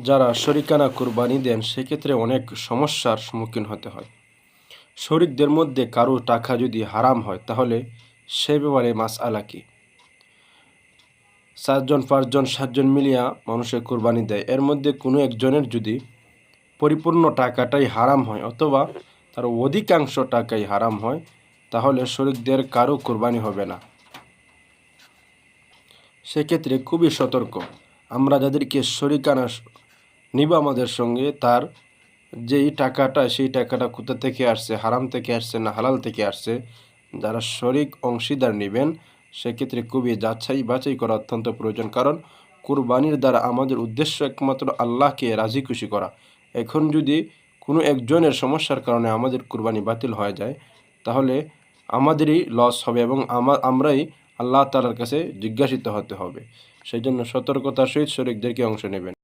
যারা শরিকানা কুরবানি দেন সেক্ষেত্রে অনেক সমস্যার সম্মুখীন হতে হয়। শরিকদের মধ্যে কারো টাকা যদি হারাম হয় তাহলে সে ব্যাপারে মাসআলা কি? 4 জন 5 জন 7 জন মিলিয়া মানুষের কুরবানি দেয়, এর মধ্যে কোনো একজনের যদি পরিপূর্ণ টাকাটাই হারাম হয় অথবা তার অধিকাংশ টাকাই হারাম হয় তাহলে শরিকদের কারো কুরবানি হবে না। সেক্ষেত্রে খুবই সতর্ক। আমরা যাদেরকে শরিকানা নিব আমাদের সঙ্গে, তার যেই টাকাটা সেই টাকাটা কোথা থেকে আসছে, হারাম থেকে আসছে না হালাল থেকে আসছে, যারা শরিক অংশীদার নেবেন সেক্ষেত্রে খুবই যাচাই বাছাই করা অত্যন্ত প্রয়োজন। কারণ কুরবানির দ্বারা আমাদের উদ্দেশ্য একমাত্র আল্লাহকে রাজি খুশি করা। এখন যদি কোনো একজনের সমস্যার কারণে আমাদের কুরবানি বাতিল হয়ে যায় তাহলে আমাদেরই লস হবে এবং আমরাই আল্লাহ তাআলার কাছে জিজ্ঞাসিত হতে হবে। সেই জন্য সতর্কতার সহিত শরিকদেরকে অংশ নেবেন।